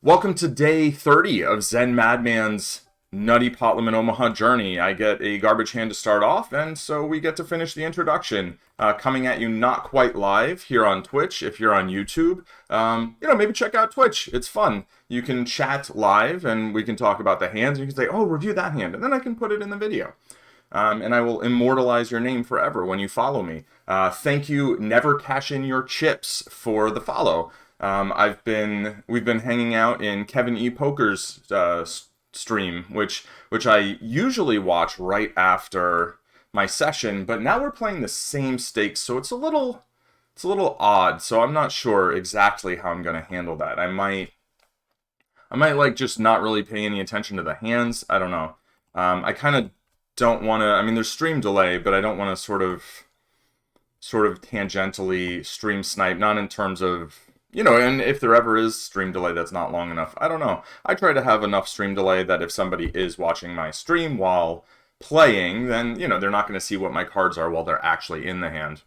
Welcome to day 30 of ZenMadman's Nutty Pot Limit Omaha journey. I get a garbage hand to start off, and so we get to finish the introduction. Coming at you not quite live here on Twitch. If you're on YouTube, maybe check out Twitch. It's fun. You can chat live, and we can talk about the hands. You can say, oh, review that hand, and then I can put it in the video. And I will immortalize your name forever when you follow me. Thank you, Never Cash In Your Chips, for the follow. We've been hanging out in Kevin E. Poker's stream, which I usually watch right after my session, but now we're playing the same stakes, so it's a little odd. So I'm not sure exactly how I'm going to handle that. I might like just not really pay any attention to the hands. I don't know. I kind of don't want to. I mean, there's stream delay, but I don't want to sort of tangentially stream snipe. Not in terms of, and if there ever is stream delay that's not long enough, I don't know. I try to have enough stream delay that if somebody is watching my stream while playing, then, they're not going to see what my cards are while they're actually in the hand.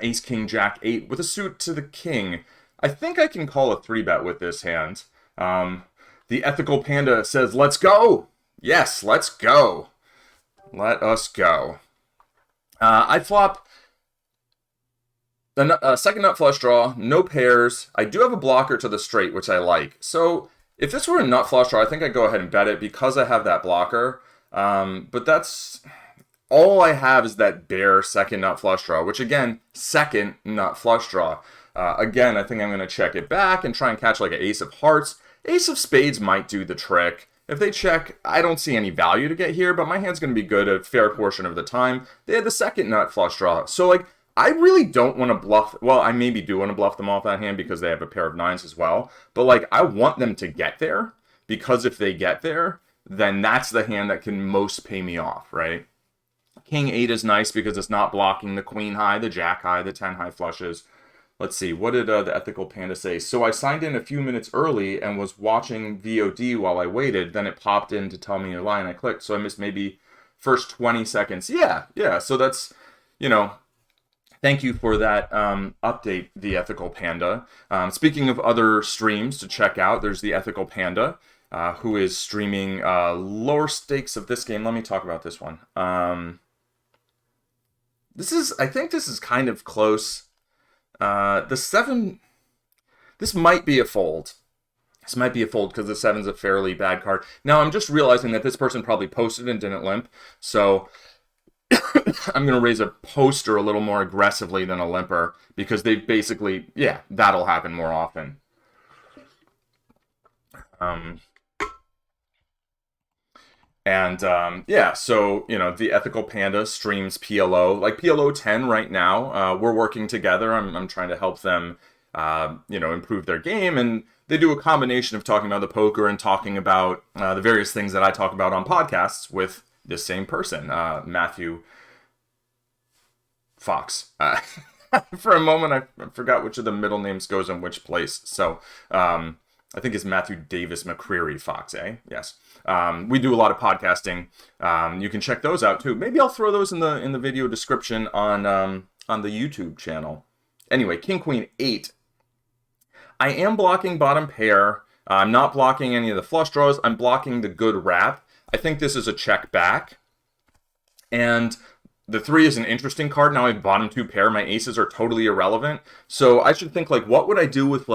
Ace, King, Jack, 8 with a suit to the king. I think I can call a 3-bet with this hand. The Ethical Panda says, let's go! Yes, let's go! Let us go. I flop the second nut flush draw, no pairs. I do have a blocker to the straight, which I like. So if this were a nut flush draw, I think I'd go ahead and bet it because I have that blocker. But that's all I have is that bare second nut flush draw, which again, second nut flush draw. Again, I think I'm going to check it back and try and catch like an ace of hearts. Ace of spades might do the trick. If they check, I don't see any value to get here, but my hand's going to be good a fair portion of the time. They had the second nut flush draw. So I really don't want to bluff. Well, I maybe do want to bluff them off that hand because they have a pair of 9s as well. But I want them to get there, because if they get there, then that's the hand that can most pay me off, right? King 8 is nice because it's not blocking the queen high, the jack high, the 10 high flushes. Let's see, what did the Ethical Panda say? So I signed in a few minutes early and was watching VOD while I waited. Then it popped in to tell me your line. I clicked, so I missed maybe first 20 seconds. Yeah. So that's, thank you for that update, the Ethical Panda. Speaking of other streams to check out, there's the Ethical Panda, who is streaming lower stakes of this game. Let me talk about this one. I think this is kind of close. The 7, this might be a fold. This might be a fold because the 7's a fairly bad card. Now, I'm just realizing that this person probably posted and didn't limp, so I'm going to raise a poster a little more aggressively than a limper because they basically, that'll happen more often. So, the Ethical Panda streams PLO, like PLO 10 right now. We're working together. I'm trying to help them, improve their game. And they do a combination of talking about the poker and talking about the various things that I talk about on podcasts with this same person, Matthew Fox. For a moment, I forgot which of the middle names goes in which place. So, I think it's Matthew Davis McCreary Fox, eh? Yes. We do a lot of podcasting. You can check those out too. Maybe I'll throw those in the video description on the YouTube channel. Anyway, King Queen 8. I am blocking bottom pair. I'm not blocking any of the flush draws. I'm blocking the good wrap. I think this is a check back. And the 3 is an interesting card. Now I have bottom 2 pair. My aces are totally irrelevant. So I should think what would I do with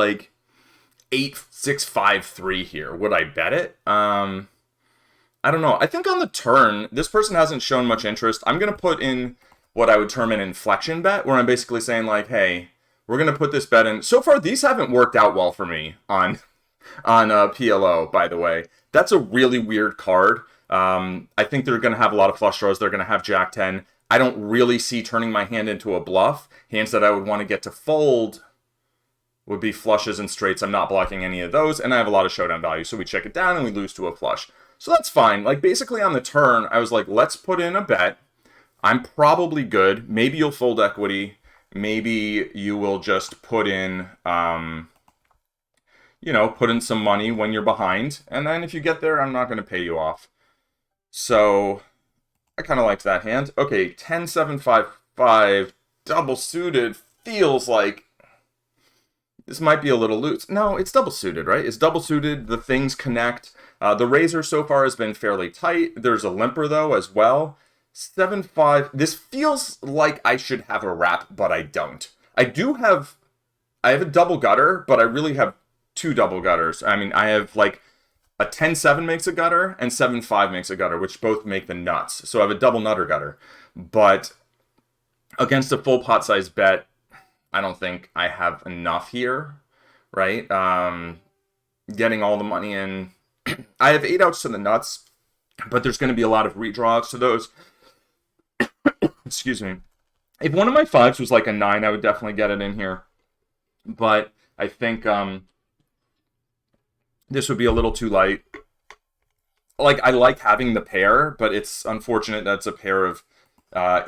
8, 6, 5, 3 here? Would I bet it? I don't know. I think on the turn, this person hasn't shown much interest. I'm going to put in what I would term an inflection bet, where I'm basically saying hey, we're going to put this bet in. So far, these haven't worked out well for me on PLO, by the way. That's a really weird card. I think they're going to have a lot of flush draws. They're going to have Jack 10. I don't really see turning my hand into a bluff. Hands that I would want to get to fold would be flushes and straights. I'm not blocking any of those, and I have a lot of showdown value, so we check it down and we lose to a flush. So that's fine. Basically on the turn, I was let's put in a bet. I'm probably good. Maybe you'll fold equity. Maybe you will just put in, put in some money when you're behind, and then if you get there, I'm not going to pay you off. So I kind of liked that hand. Okay, 10, 7, 5, 5, double suited feels like This might be a little loose. No, it's double suited, right? It's double suited. The things connect. The razor so far has been fairly tight. There's a limper, though, as well. 7-5. This feels like I should have a wrap, but I don't. I have a double gutter, but I really have two double gutters. I mean, I have like a 10-7 makes a gutter and 7-5 makes a gutter, which both make the nuts. So I have a double nutter gutter. But against a full pot size bet, I don't think I have enough here, right? Getting all the money in. I have 8 outs to the nuts, but there's going to be a lot of redraws to those. Excuse me. If one of my 5s was like a 9, I would definitely get it in here. But I think this would be a little too light. Like, I like having the pair, but it's unfortunate that it's a pair of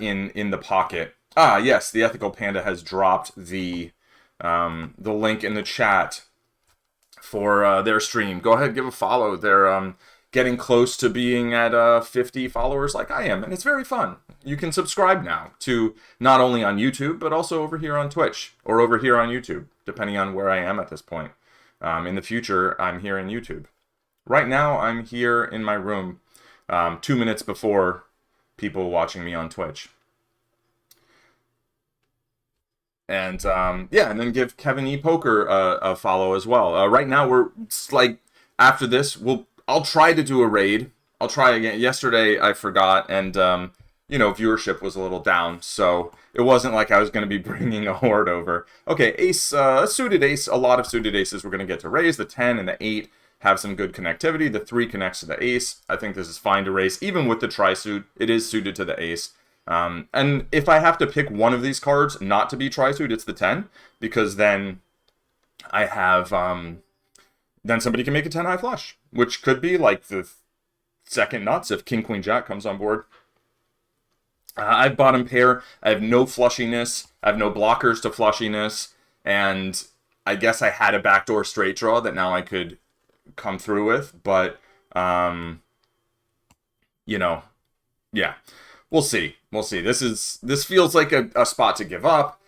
in the pocket. Ah, yes, the Ethical Panda has dropped the link in the chat for their stream. Go ahead, give a follow. They're getting close to being at 50 followers like I am, and it's very fun. You can subscribe now to not only on YouTube, but also over here on Twitch, or over here on YouTube, depending on where I am at this point. In the future, I'm here in YouTube. Right now, I'm here in my room 2 minutes before people watching me on Twitch. And yeah, and then give Kevin E. Poker a follow as well. Right now, we're like, after this, I'll try to do a raid. I'll try again. Yesterday, I forgot, and viewership was a little down, so it wasn't like I was going to be bringing a horde over. Okay, ace, suited ace, a lot of suited aces we're going to get to raise. The 10 and the 8 have some good connectivity. The 3 connects to the ace. I think this is fine to raise. Even with the tri-suit, it is suited to the ace. And if I have to pick one of these cards not to be tri-suit, it's the 10, because then I have, then somebody can make a 10 high flush, which could be like the second nuts if King, Queen, Jack comes on board. I have bottom pair. I have no flushiness. I have no blockers to flushiness. And I guess I had a backdoor straight draw that now I could come through with. But, yeah. We'll see. We'll see. This feels like a spot to give up.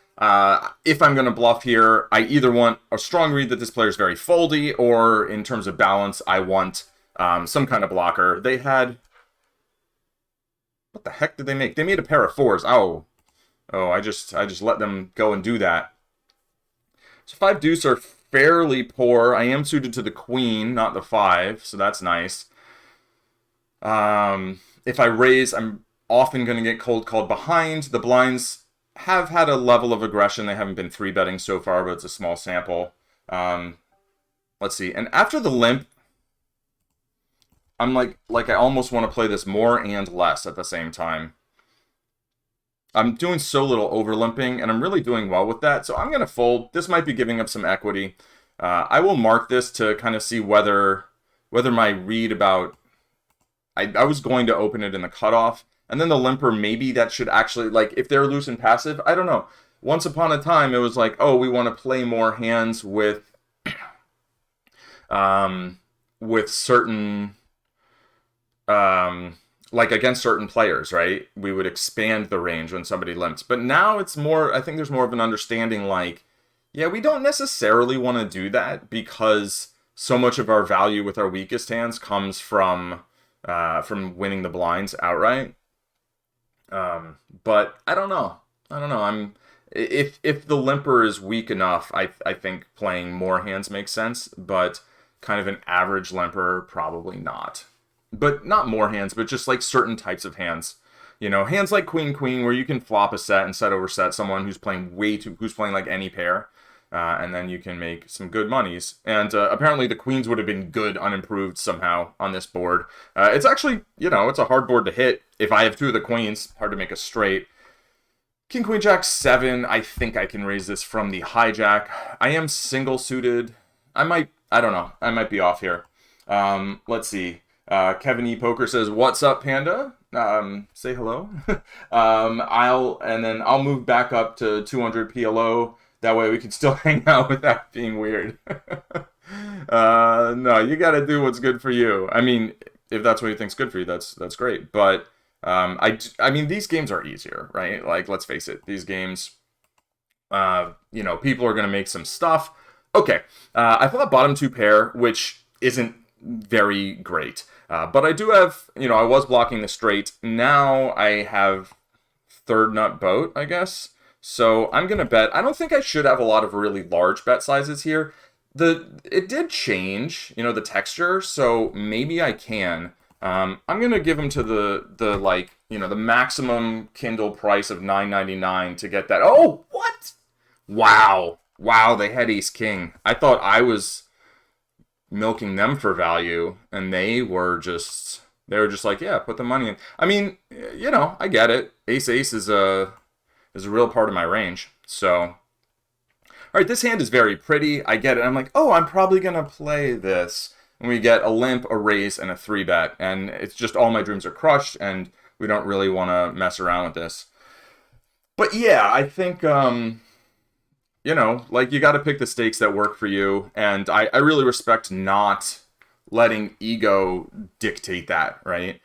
If I'm going to bluff here, I either want a strong read that this player is very foldy, or in terms of balance, I want some kind of blocker. They had... What the heck did they make? They made a pair of 4s. Oh, I just let them go and do that. So 5 deuce are fairly poor. I am suited to the queen, not the 5, so that's nice. If I raise, I'm often going to get cold called behind. The blinds have had a level of aggression. They haven't been 3-betting so far, but it's a small sample. Let's see. And after the limp, I'm like I almost want to play this more and less at the same time. I'm doing so little over-limping, and I'm really doing well with that, so I'm going to fold. This might be giving up some equity. I will mark this to kind of see whether my read about... I was going to open it in the cutoff, and then the limper, maybe that should actually... Like, if they're loose and passive, I don't know. Once upon a time, it was like, oh, we want to play more hands with certain... like against certain players, right? We would expand the range when somebody limps. But now it's more, I think there's more of an understanding like, yeah, we don't necessarily want to do that because so much of our value with our weakest hands comes from winning the blinds outright. But I don't know. If the limper is weak enough, I think playing more hands makes sense, but kind of an average limper, probably not. But not more hands, but just like certain types of hands. Hands like Queen Queen, where you can flop a set and set over set someone who's playing who's playing like any pair, and then you can make some good monies. And apparently the queens would have been good unimproved somehow on this board. It's actually, it's a hard board to hit. If I have 2 of the queens, hard to make a straight. King Queen Jack 7, I think I can raise this from the hijack. I am single suited. I don't know. I might be off here. Let's see. Kevin E. Poker says, "What's up, Panda?" Say hello. I'll move back up to 200 PLO. That way we can still hang out without being weird. No, you got to do what's good for you. I mean, if that's what you think's good for you, that's great. But I mean, these games are easier, right? Like, let's face it, these games, people are going to make some stuff. Okay, I thought bottom two pair, which isn't very great. But I do have, I was blocking the straight. Now I have third nut boat, I guess. So I'm gonna bet. I don't think I should have a lot of really large bet sizes here. It did change, the texture. So maybe I can. I'm gonna give him to the like, the maximum Kindle price of $9.99 to get that. Oh, what? Wow. Wow, they had Ace King. I thought I was milking them for value, and they were just like, yeah, put the money in. I mean, I get it. Ace Ace is a real part of my range. So, all right, this hand is very pretty. I get it. I'm like, oh, I'm probably gonna play this, and we get a limp, a raise, and a 3-bet, and it's just all my dreams are crushed, and we don't really want to mess around with this. But yeah, I think like you got to pick the stakes that work for you. And I really respect not letting ego dictate that, right?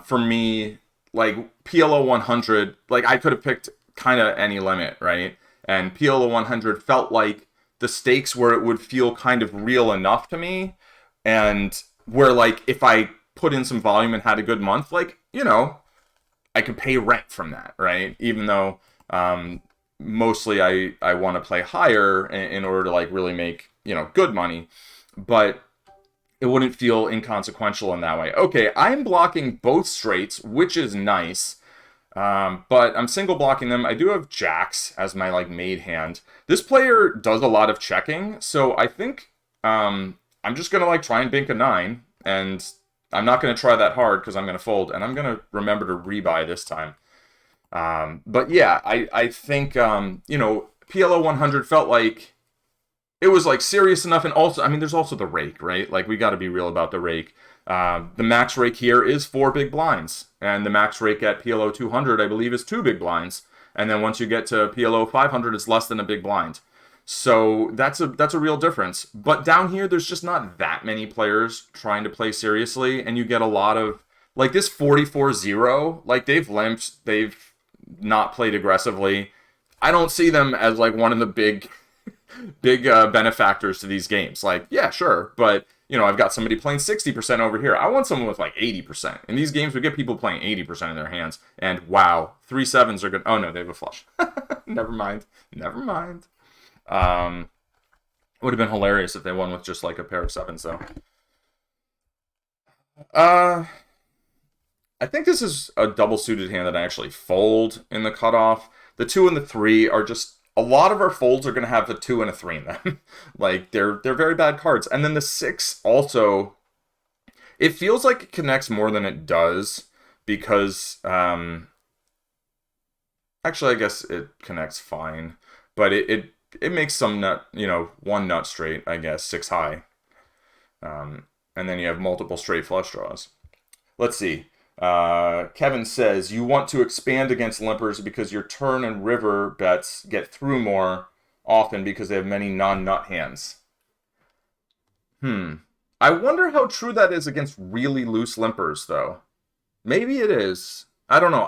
For me, like PLO 100, like I could have picked kind of any limit, right? And PLO 100 felt like the stakes where it would feel kind of real enough to me. And where like if I put in some volume and had a good month, like, I could pay rent from that, right? Even though mostly I want to play higher in order to like really make, good money, but it wouldn't feel inconsequential in that way. Okay, I'm blocking both straights, which is nice, but I'm single blocking them. I do have jacks as my like made hand. This player does a lot of checking, so I think I'm just gonna like try and bank a 9, and I'm not gonna try that hard because I'm gonna fold, and I'm gonna remember to rebuy this time. But yeah, I think, PLO 100 felt like it was like serious enough. And also, I mean, there's also the rake, right? Like we got to be real about the rake. The max rake here is 4 big blinds, and the max rake at PLO 200, I believe, is 2 big blinds. And then once you get to PLO 500, it's less than a big blind. So that's a real difference. But down here, there's just not that many players trying to play seriously, and you get a lot of like this 44-0, like they've limped, they've not played aggressively. I don't see them as like one of the big benefactors to these games. Like, yeah, sure, but I've got somebody playing 60% over here. I want someone with like 80%. In these games, we get people playing 80% in their hands, and wow, 3 sevens are good. Oh no, they have a flush. Never mind. Would have been hilarious if they won with just like a pair of sevens, though. I think this is a double suited hand that I actually fold in the cutoff. The 2 and the 3 are just, a lot of our folds are going to have a 2 and a 3 in them. Like they're very bad cards. And then the 6 also, it feels like it connects more than it does because actually I guess it connects fine, but it makes some nut, one nut straight, I guess, 6 high. And then you have multiple straight flush draws. Let's see. Kevin says, you want to expand against limpers because your turn and river bets get through more often because they have many non-nut hands. I wonder how true that is against really loose limpers, though. Maybe it is. I don't know.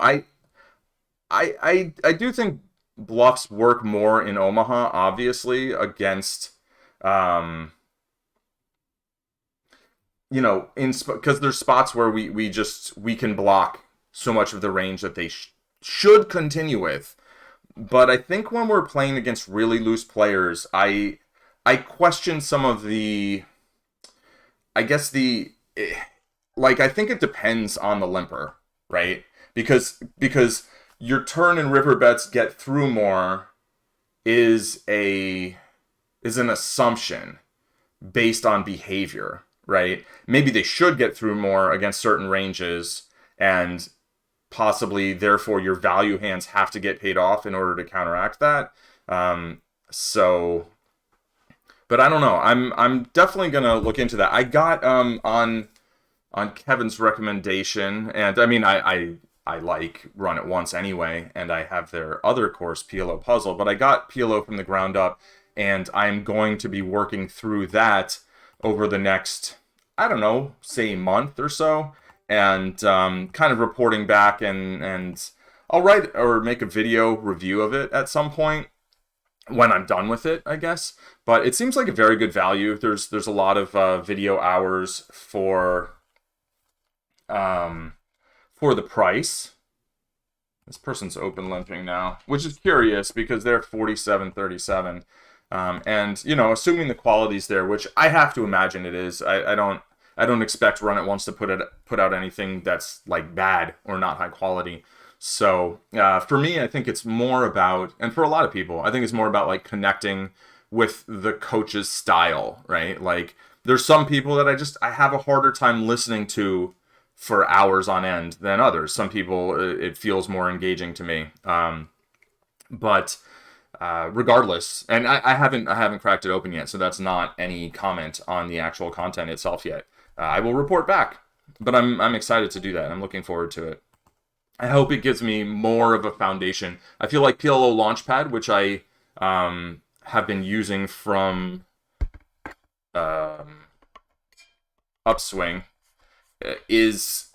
I do think bluffs work more in Omaha, obviously, against because there's spots where we can block so much of the range that they should continue with. But I think when we're playing against really loose players, I question some of the, I guess I think it depends on the limper, right? Because your turn and river bets get through more is an assumption based on behavior. Right? Maybe they should get through more against certain ranges, and possibly, therefore, your value hands have to get paid off in order to counteract that. But I don't know. I'm definitely gonna look into that. I got on Kevin's recommendation, and I mean I like Run It Once anyway, and I have their other course, PLO Puzzle, but I got PLO from the ground up, and I'm going to be working through that over the next, I don't know, say month or so, and kind of reporting back, and I'll write or make a video review of it at some point. when I'm done with it, I guess. But it seems like a very good value. There's a lot of video hours um, for the price. This person's open limping now, which is curious because they're 47.37. And you know, assuming the quality's there, which I have to imagine it is, I don't expect Run It Once to put out anything that's like bad or not high quality. So for me, I think it's more about, and for a lot of people, I think it's more about like connecting with the coach's style, right? Like there's some people that I have a harder time listening to for hours on end than others. Some people it feels more engaging to me. But regardless, and I haven't cracked it open yet, so that's not any comment on the actual content itself yet. I will report back, but I'm excited to do that. I'm looking forward to it. I hope it gives me more of a foundation. I feel like PLO Launchpad, which I have been using from um, Upswing, is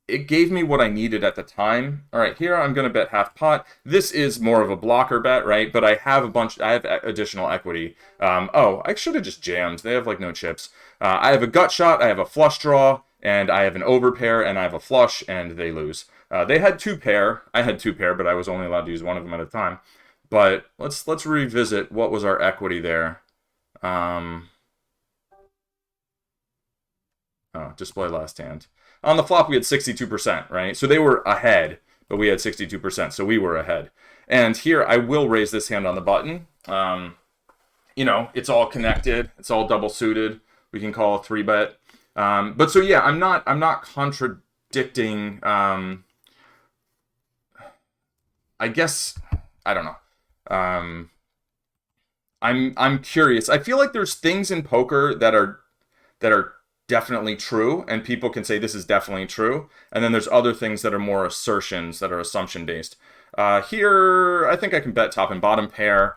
it gave me what I needed at the time. All right, here I'm going to bet half pot. This is more of a blocker bet, right? But I have I have additional equity. Oh, I should have just jammed. They have like no chips. I have a gut shot, I have a flush draw, and I have an overpair, and I have a flush, and they lose. They had two pair. I had two pair, but I was only allowed to use one of them at a time. But let's revisit what was our equity there. Oh, display last hand. On the flop, we had 62%, right? So they were ahead, but we had 62%, so we were ahead. And here, I will raise this hand on the button. You know, it's all connected. It's all double suited. We can call a 3-bet. But so yeah, I'm not contradicting. I guess I don't know. I'm curious. I feel like there's things in poker that are definitely true, and people can say this is definitely true. And then there's other things that are more assertions, that are assumption based. Here, I think I can bet top and bottom pair.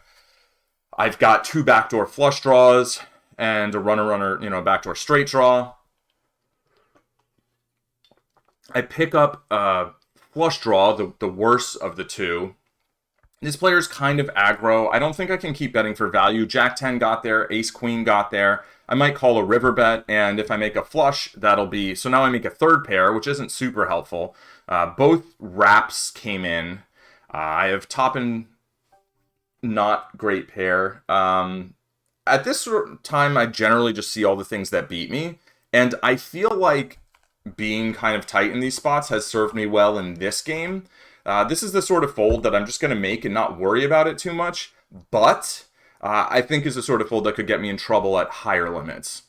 I've got two backdoor flush draws and a runner, you know, backdoor straight draw. I pick up flush draw, the worst of the two. This player's kind of aggro. I don't think I can keep betting for value. Jack 10 got there. Ace Queen got there. I might call a river bet, and if I make a flush, that'll be... So now I make a third pair, which isn't super helpful. Both wraps came in. I have top and not great pair. At this time, I generally just see all the things that beat me, and I feel like being kind of tight in these spots has served me well in this game. This is the sort of fold that I'm just going to make and not worry about it too much, but I think is the sort of fold that could get me in trouble at higher limits,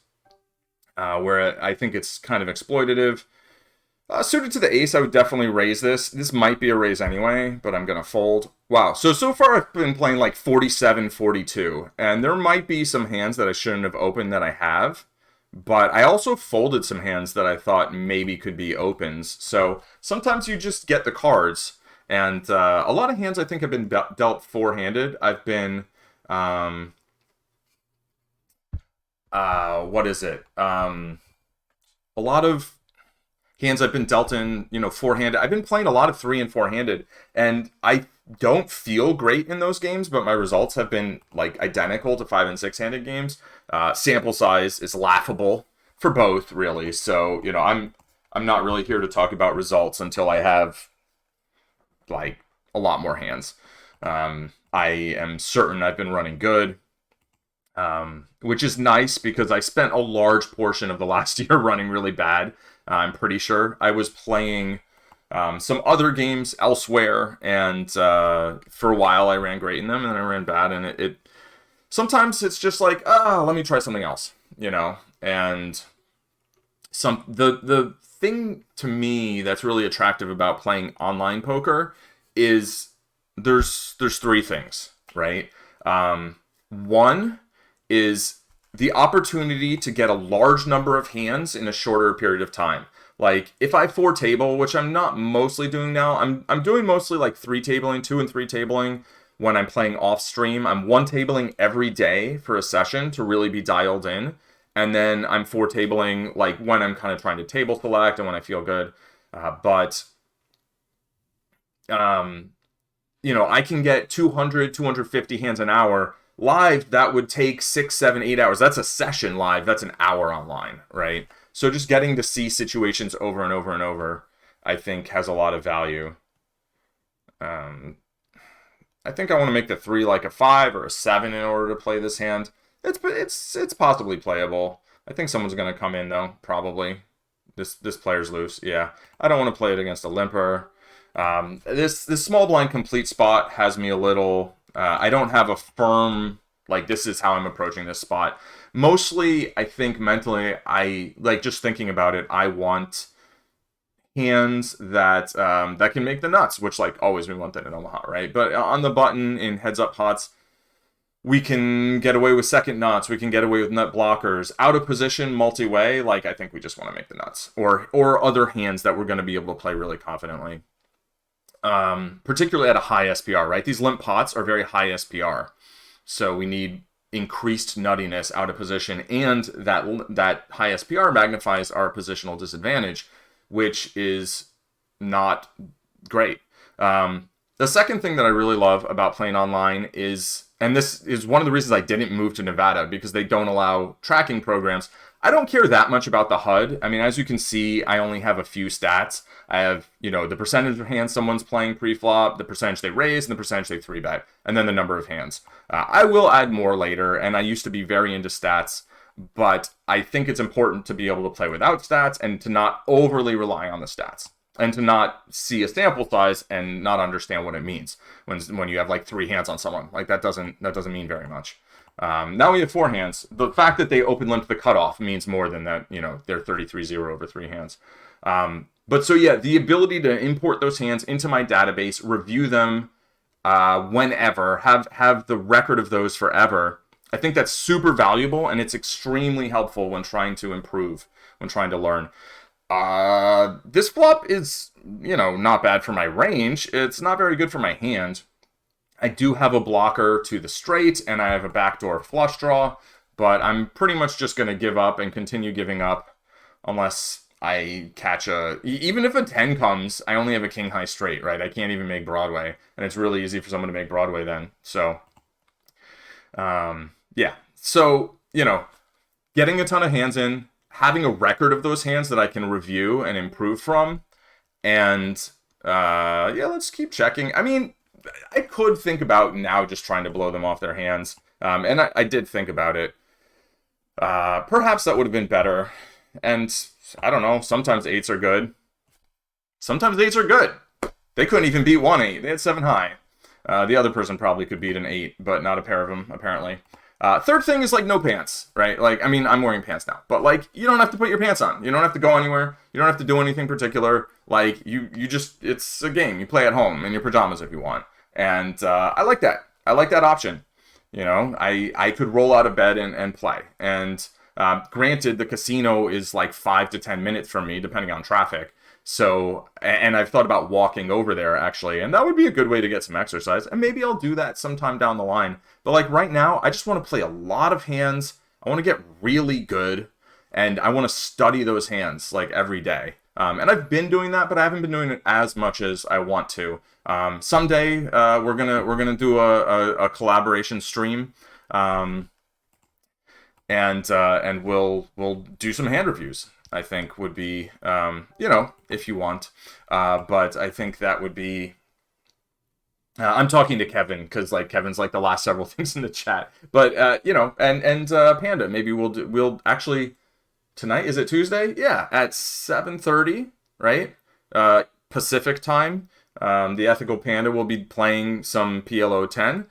where I think it's kind of exploitative. Suited to the ace, I would definitely raise this. This might be a raise anyway, but I'm going to fold. Wow, so far I've been playing like 47-42, and there might be some hands that I shouldn't have opened that I have. But I also folded some hands that I thought maybe could be opens. So sometimes you just get the cards. And a lot of hands I think have been dealt four-handed. I've been, what is it? A lot of hands I've been dealt in, you know, four-handed. I've been playing a lot of 3- and 4-handed. And I don't feel great in those games, but my results have been like identical to 5- and 6-handed games. Sample size is laughable for both, really. So, you know, I'm not really here to talk about results until I have like a lot more hands. I am certain I've been running good, which is nice because I spent a large portion of the last year running really bad. I'm pretty sure I was playing some other games elsewhere, and for a while I ran great in them, and then I ran bad, and it sometimes it's just like, let me try something else, you know. And the thing to me that's really attractive about playing online poker is there's three things, right? One is the opportunity to get a large number of hands in a shorter period of time. Like if I 4-table, which I'm not mostly doing now, I'm doing mostly like 3-tabling, 2 and 3-tabling when I'm playing off stream. I'm 1-tabling every day for a session to really be dialed in. And then I'm 4-tabling like when I'm kind of trying to table select and when I feel good. But I can get 200, 250 hands an hour. Live, that would take 6, 7, 8 hours. That's a session live. That's an hour online, right? So just getting to see situations over and over and over, I think, has a lot of value. I think I want to make the 3 like a 5 or a 7 in order to play this hand. It's possibly playable. I think someone's going to come in, though, probably. This player's loose, yeah. I don't want to play it against a limper. This small blind complete spot has me a little... I don't have a firm, like, this is how I'm approaching this spot. Mostly, I think mentally, just thinking about it, I want hands that that can make the nuts, which, like, always we want that in Omaha, right? But on the button in heads-up pots, we can get away with second nuts, we can get away with nut blockers. Out of position, multi-way, like, I think we just want to make the nuts. Or other hands that we're going to be able to play really confidently. Particularly at a high SPR, right? These limp pots are very high SPR. So we need increased nuttiness out of position, and that high SPR magnifies our positional disadvantage, which is not great. The second thing that I really love about playing online is, and this is one of the reasons I didn't move to Nevada, because they don't allow tracking programs. I don't care that much about the HUD. I mean, as you can see, I only have a few stats. I have, the percentage of hands someone's playing pre-flop, the percentage they raise, and the percentage they 3-bet, and then the number of hands. I will add more later, and I used to be very into stats, but I think it's important to be able to play without stats and to not overly rely on the stats, and to not see a sample size and not understand what it means when you have like 3 hands on someone. Like, that doesn't mean very much. Now we have 4 hands. The fact that they open limp the cutoff means more than that, they're 33-0 over 3 hands. But so yeah, the ability to import those hands into my database, review them whenever, have the record of those forever, I think that's super valuable, and it's extremely helpful when trying to improve, when trying to learn. This flop is, not bad for my range. It's not very good for my hand. I do have a blocker to the straight, and I have a backdoor flush draw, but I'm pretty much just going to give up and continue giving up unless I catch even if a 10 comes, I only have a king high straight, right? I can't even make Broadway, and it's really easy for someone to make Broadway then. So, yeah. So, getting a ton of hands in, having a record of those hands that I can review and improve from, and, let's keep checking. I mean, I could think about now just trying to blow them off their hands, and I did think about it. Perhaps that would have been better, and I don't know, sometimes 8s are good. Sometimes 8s are good. They couldn't even beat 1-8. They had 7 high. The other person probably could beat an 8, but not a pair of them, apparently. Third thing is, like, no pants, right? Like, I mean, I'm wearing pants now, but, like, you don't have to put your pants on. You don't have to go anywhere. You don't have to do anything particular. Like, you just, it's a game. You play at home in your pajamas if you want. And I like that. I like that option. I could roll out of bed and play. And granted, the casino is like 5 to 10 minutes from me, depending on traffic. So, and I've thought about walking over there, actually, and that would be a good way to get some exercise. And maybe I'll do that sometime down the line. But, like, right now, I just want to play a lot of hands. I want to get really good, and I want to study those hands, like, every day. And I've been doing that, but I haven't been doing it as much as I want to. Someday, we're gonna do a collaboration stream. And we'll do some hand reviews, I think would be, if you want. But I think that would be, I'm talking to Kevin, because, like, Kevin's, like, the last several things in the chat. But, and Panda, maybe we'll actually, tonight, is it Tuesday? Yeah, at 7:30, right? Pacific time. The Ethical Panda will be playing some PLO10,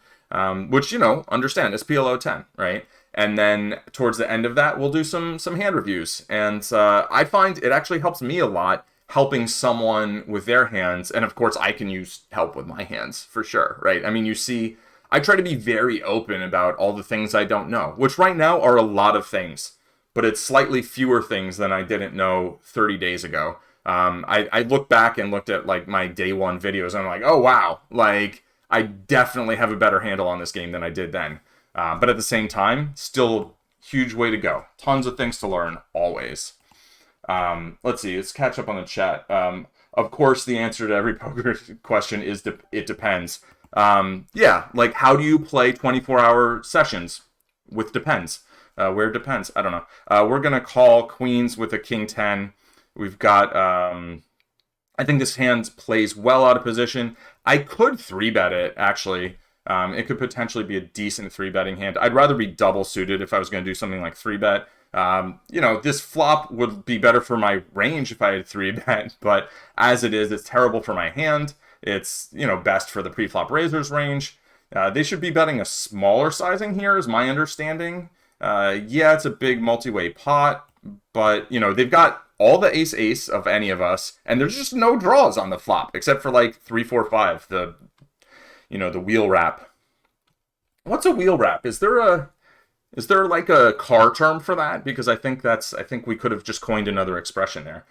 which, understand, it's PLO10, right? And then towards the end of that, we'll do some hand reviews. And I find it actually helps me a lot helping someone with their hands. And of course, I can use help with my hands for sure, right? I mean, you see, I try to be very open about all the things I don't know, which right now are a lot of things, but it's slightly fewer things than I didn't know 30 days ago. I looked back and looked at, like, my day one videos, and I'm like, oh, wow, like, I definitely have a better handle on this game than I did then. But at the same time, still huge way to go. Tons of things to learn, always. Let's see, let's catch up on the chat. Of course, the answer to every poker question is it depends. Yeah, like how do you play 24-hour sessions with depends? Where it depends, I don't know. We're gonna call queens with a king 10. We've got I think this hand plays well out of position. I could 3-bet it, actually. It could potentially be a decent 3-betting hand. I'd rather be double suited if I was going to do something like 3-bet. This flop would be better for my range if I had 3-bet, but as it is, it's terrible for my hand. It's, best for the pre-flop raisers range. They should be betting a smaller sizing here, is my understanding. Yeah, it's a big multi-way pot, but, they've got all the ace-ace of any of us, and there's just no draws on the flop, except for like 3, 4, 5, the wheel wrap. What's a wheel wrap? Is there like a car term for that? Because I think we could have just coined another expression there.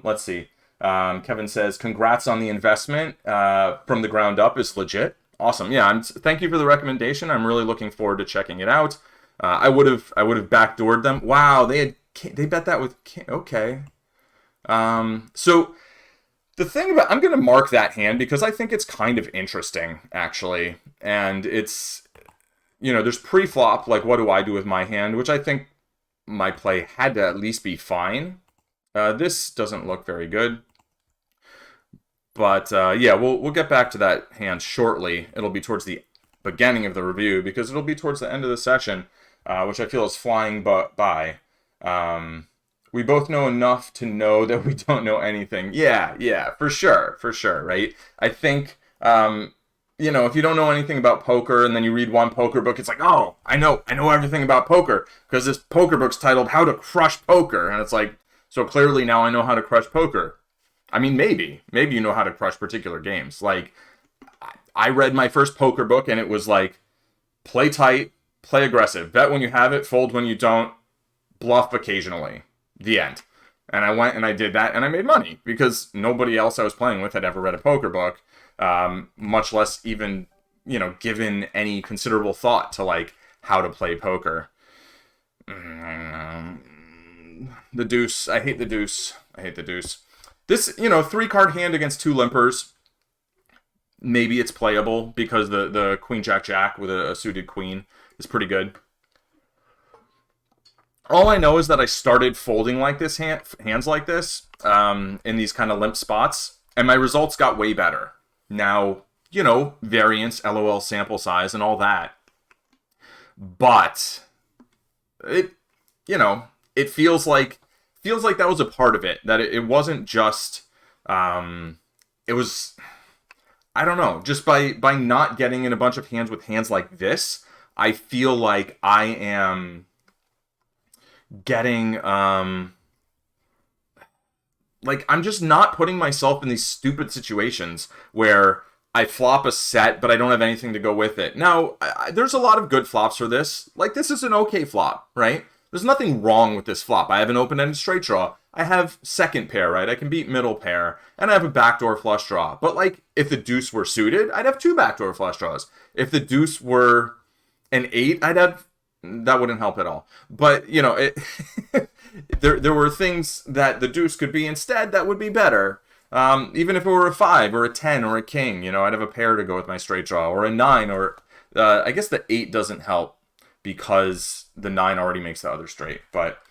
Let's see. Kevin says, congrats on the investment. From the ground up is legit. Awesome. Yeah, thank you for the recommendation. I'm really looking forward to checking it out. I would have backdoored them. Wow, they bet that with okay. So the thing about, I'm going to mark that hand because I think it's kind of interesting, actually. And it's, there's pre-flop, like what do I do with my hand, which I think my play had to at least be fine. This doesn't look very good. But yeah, we'll get back to that hand shortly. It'll be towards the beginning of the review because it'll be towards the end of the session, which I feel is flying by. We both know enough to know that we don't know anything. Yeah, for sure, right? I think, if you don't know anything about poker and then you read one poker book, it's like, oh, I know everything about poker because this poker book's titled How to Crush Poker. And it's like, so clearly now I know how to crush poker. I mean, maybe you know how to crush particular games. Like, I read my first poker book and it was like, play tight, play aggressive, bet when you have it, fold when you don't, bluff occasionally. The end. And I went and I did that and I made money because nobody else I was playing with had ever read a poker book, much less even, given any considerable thought to like how to play poker. The deuce. I hate the deuce. This, 3-card hand against 2 limpers, maybe it's playable because the queen jack jack with a suited queen is pretty good. All I know is that I started folding like this, hands like this, in these kind of limp spots, and my results got way better. Now, variance, LOL sample size, and all that. But it feels like that was a part of it. That it wasn't just, it was, I don't know, just by not getting in a bunch of hands with hands like this, I feel like I am getting, like, I'm just not putting myself in these stupid situations where I flop a set, but I don't have anything to go with it. Now, there's a lot of good flops for this. Like, this is an okay flop, right? There's nothing wrong with this flop. I have an open-ended straight draw. I have second pair, right? I can beat middle pair. And I have a backdoor flush draw. But, like, if the deuce were suited, I'd have 2 backdoor flush draws. If the deuce were an 8, I'd have... That wouldn't help at all. But, there were things that the deuce could be instead that would be better. Even if it were a 5 or a 10 or a king, I'd have a pair to go with my straight draw. Or a 9 or... I guess the 8 doesn't help because the 9 already makes the other straight. But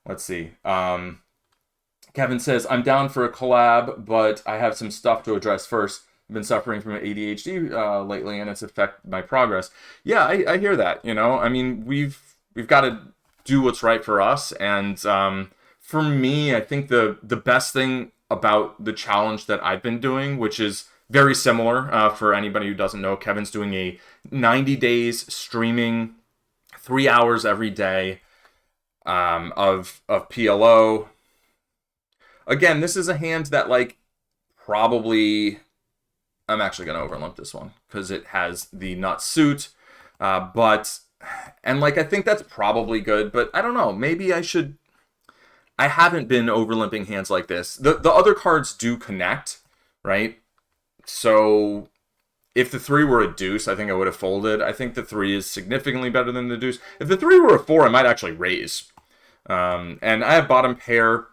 let's see. Kevin says, I'm down for a collab, but I have some stuff to address first. I've been suffering from ADHD lately, and it's affected my progress. Yeah, I hear that. I mean, we've got to do what's right for us, and for me, I think the best thing about the challenge that I've been doing, which is very similar for anybody who doesn't know, Kevin's doing a 90 days streaming 3 hours every day of PLO. Again, this is a hand that like probably. I'm actually going to overlimp this one because it has the nut suit. I think that's probably good, but I don't know. Maybe I should. I haven't been overlimping hands like this. The other cards do connect, right? So if the 3 were a deuce, I think I would have folded. I think the 3 is significantly better than the deuce. If the 3 were a 4, I might actually raise. And I have bottom pair,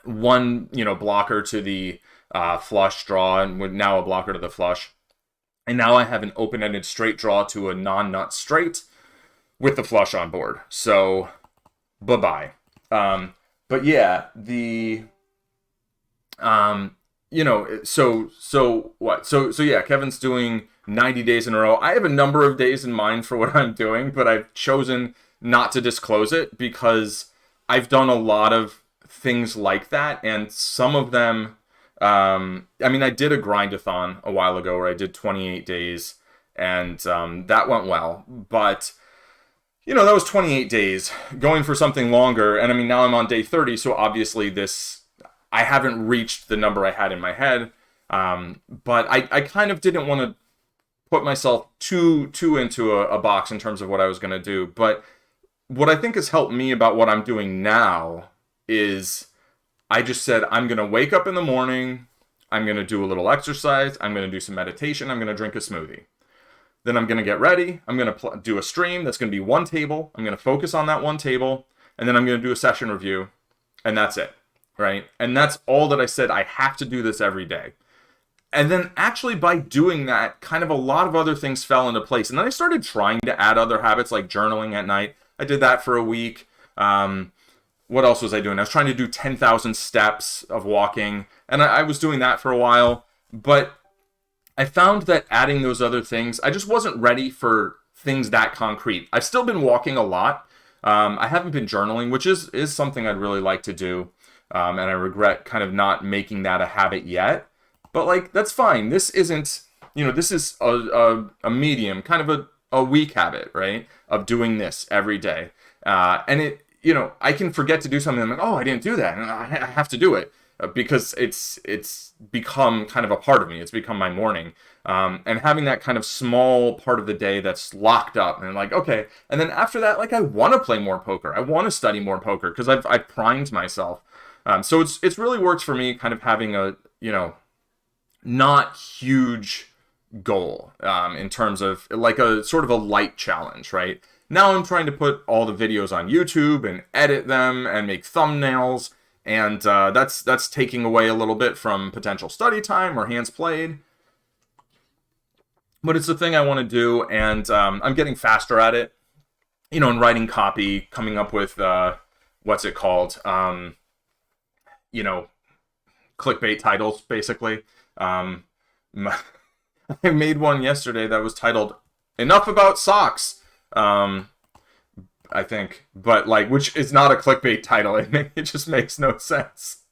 one blocker to the flush draw, and now a blocker to the flush. And now I have an open-ended straight draw to a non-nut straight with the flush on board. So, bye-bye. But yeah, so what? So yeah, Kevin's doing 90 days in a row. I have a number of days in mind for what I'm doing, but I've chosen not to disclose it because I've done a lot of things like that, and some of them, I mean, I did a grindathon a while ago where I did 28 days, and that went well, but that was 28 days. Going for something longer, and I mean, now I'm on day 30, so obviously I haven't reached the number I had in my head, but I kind of didn't want to put myself too into a box in terms of what I was going to do. But what I think has helped me about what I'm doing now is I just said, I'm going to wake up in the morning, I'm going to do a little exercise, I'm going to do some meditation, I'm going to drink a smoothie. Then I'm going to get ready, I'm going to do a stream that's going to be one table, I'm going to focus on that one table, and then I'm going to do a session review, and that's it, right? And that's all that I said. I have to do this every day. And then actually by doing that, kind of a lot of other things fell into place. And then I started trying to add other habits like journaling at night. I did that for a week. What else was I doing? I was trying to do 10,000 steps of walking, and I was doing that for a while. But I found that adding those other things, I just wasn't ready for things that concrete. I've still been walking a lot. I haven't been journaling, which is something I'd really like to do. And I regret kind of not making that a habit yet. But like, that's fine. This isn't, this is a medium, kind of a weak habit, right? Of doing this every day. And it, I can forget to do something. I'm like, oh, I didn't do that. And I have to do it because it's become kind of a part of me. It's become my morning. And having that kind of small part of the day that's locked up and like, okay. And then after that, like, I want to play more poker. I want to study more poker because I've primed myself. So it's really worked for me kind of having a, not huge goal in terms of like a sort of a light challenge, right? Now I'm trying to put all the videos on YouTube and edit them and make thumbnails, and that's taking away a little bit from potential study time or hands played. But it's the thing I want to do, and I'm getting faster at it, in writing copy, coming up with, what's it called? Clickbait titles, basically. I made one yesterday that was titled "Enough About Socks," I think, but like, which is not a clickbait title. It just makes no sense.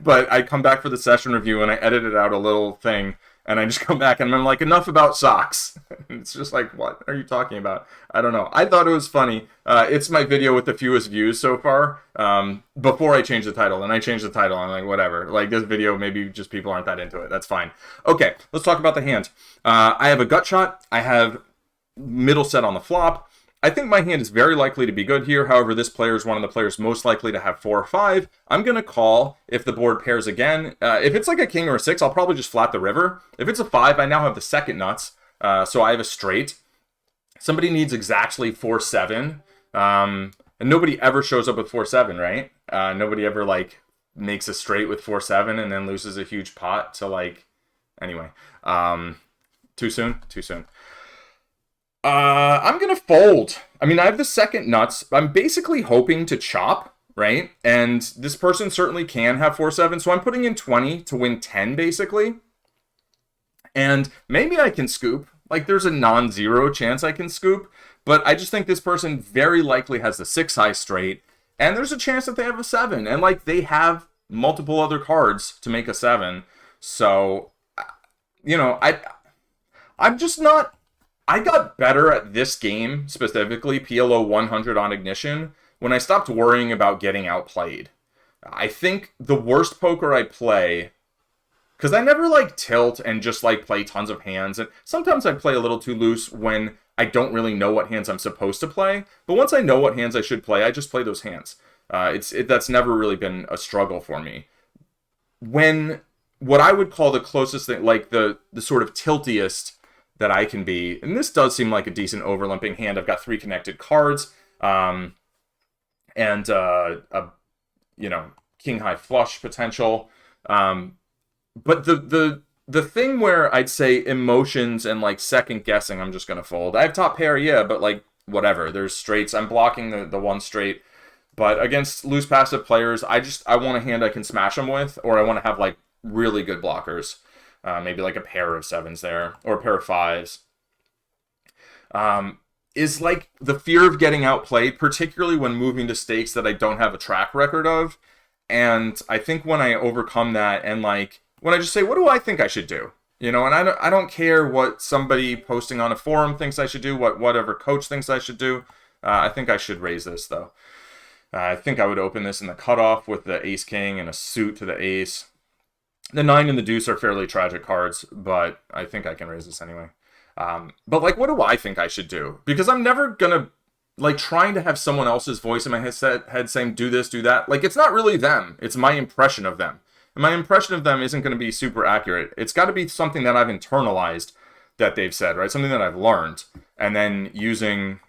But I come back for the session review and I edited out a little thing, and I just come back and I'm like, enough about socks. It's just like, what are you talking about? I don't know. I thought it was funny. It's my video with the fewest views so far. Before I changed the title, and I changed the title. I'm like, whatever. Like, this video, maybe just people aren't that into it. That's fine. Okay, let's talk about the hand. I have a gut shot. I have middle set on the flop. I think my hand is very likely to be good here. However, this player is one of the players most likely to have 4 or 5. I'm going to call if the board pairs again. If it's like a king or a 6, I'll probably just flat the river. If it's a 5, I now have the second nuts. So I have a straight. Somebody needs exactly 4-7. And nobody ever shows up with 4-7, right? Nobody ever like makes a straight with 4-7 and then loses a huge pot to like, anyway. Too soon? Too soon. I'm going to fold. I mean, I have the second nuts. I'm basically hoping to chop, right? And this person certainly can have 4-7. So I'm putting in 20 to win 10, basically. And maybe I can scoop. Like, there's a non-zero chance I can scoop. But I just think this person very likely has the 6-high straight. And there's a chance that they have a 7. And, like, they have multiple other cards to make a 7. So, I'm just not... I got better at this game, specifically PLO100 on Ignition, when I stopped worrying about getting outplayed. I think the worst poker I play, because I never like tilt and just like play tons of hands, and sometimes I play a little too loose when I don't really know what hands I'm supposed to play, but once I know what hands I should play, I just play those hands. That's never really been a struggle for me. When what I would call the closest thing, like the sort of tiltiest that I can be, and this does seem like a decent overlimping hand. I've got 3 connected cards, and king high flush potential. But the the thing where I'd say emotions and like second guessing, I'm just gonna fold. I have top pair, yeah, but like whatever. There's straights. I'm blocking the one straight. But against loose passive players, I want a hand I can smash them with, or I want to have like really good blockers. Maybe like a pair of sevens there, or a pair of fives. Is like the fear of getting outplayed, particularly when moving to stakes that I don't have a track record of. And I think when I overcome that, and like when I just say, what do I think I should do? You know, and I don't care what somebody posting on a forum thinks I should do, whatever coach thinks I should do. I think I should raise this though. I think I would open this in the cutoff with the ace king and a suit to the ace. The 9 and the deuce are fairly tragic cards, but I think I can raise this anyway. But like, what do I think I should do? Because I'm never gonna like trying to have someone else's voice in my head saying do this, do that. Like, it's not really them. It's my impression of them. And my impression of them isn't going to be super accurate. It's got to be something that I've internalized that they've said, right? Something that I've learned, and then using.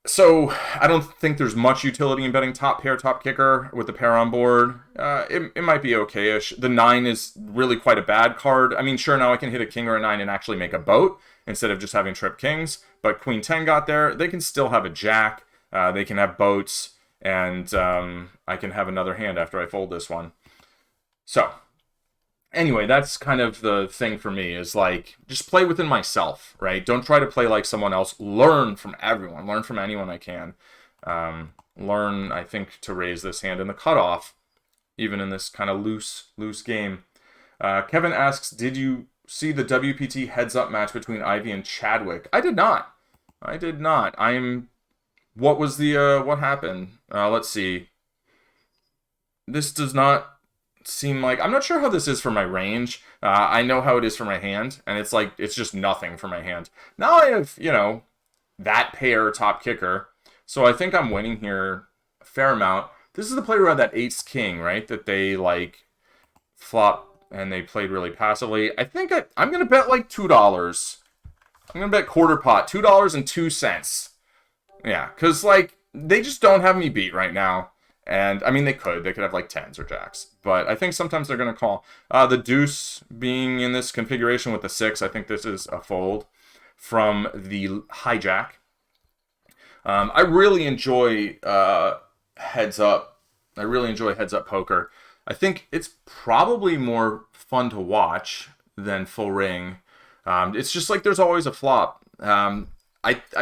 So I don't think there's much utility in betting top pair, top kicker with the pair on board. It might be okay-ish. The 9 is really quite a bad card. I mean, sure, now I can hit a king or a 9 and actually make a boat instead of just having trip kings. But queen 10 got there. They can still have a jack. They can have boats. And I can have another hand after I fold this one. So anyway, that's kind of the thing for me, is like, just play within myself, right? Don't try to play like someone else. Learn from everyone. Learn from anyone I can. Learn, I think, to raise this hand in the cutoff, even in this kind of loose game. Kevin asks, did you see the WPT heads-up match between Ivy and Chadwick? I did not. What was the, what happened? Let's see. This does not seem like, I'm not sure how this is for my range. I know how it is for my hand, and it's like, it's just nothing for my hand. Now I have, you know, that pair top kicker, so I think I'm winning here a fair amount. This is the player who had that ace king, right? That they like flop and they played really passively. I think I'm going to bet like $2. I'm going to bet quarter pot, $2.02. Yeah, because, like, they just don't have me beat right now. And, I mean, they could have, like, 10s or jacks. But I think sometimes they're going to call. The deuce being in this configuration with the 6, I think this is a fold from the hijack. I really enjoy heads up. I really enjoy heads up poker. I think it's probably more fun to watch than full ring. It's just like there's always a flop. I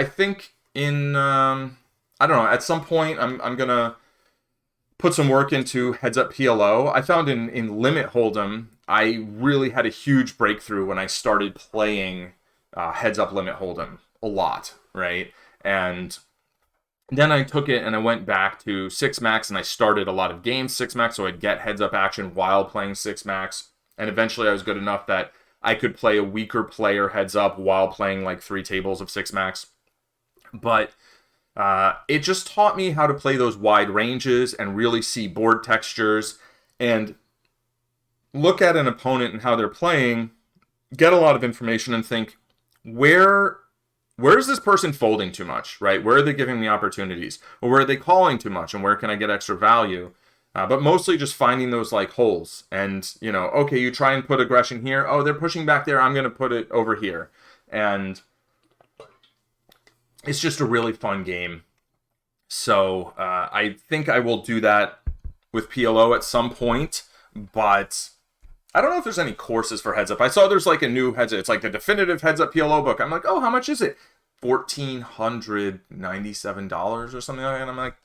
think in I don't know, at some point I'm gonna put some work into heads up PLO. I found in limit hold'em I really had a huge breakthrough when I started playing heads up limit hold'em a lot, right? And then I took it and I went back to 6 max and I started a lot of games 6 max, so I'd get heads up action while playing 6 max, and eventually I was good enough that I could play a weaker player heads up while playing like 3 tables of 6 max. But it just taught me how to play those wide ranges and really see board textures and look at an opponent and how they're playing, get a lot of information and think, where is this person folding too much, right? Where are they giving me opportunities? Or where are they calling too much? And where can I get extra value? But mostly just finding those like holes. And, you know, okay, you try and put aggression here. Oh, they're pushing back there. I'm going to put it over here. And it's just a really fun game. So I think I will do that with PLO at some point. But I don't know if there's any courses for heads up. I saw there's like a new heads up. It's like the definitive heads up PLO book. I'm like, oh, how much is it? $1,497 or something like that. And I'm like,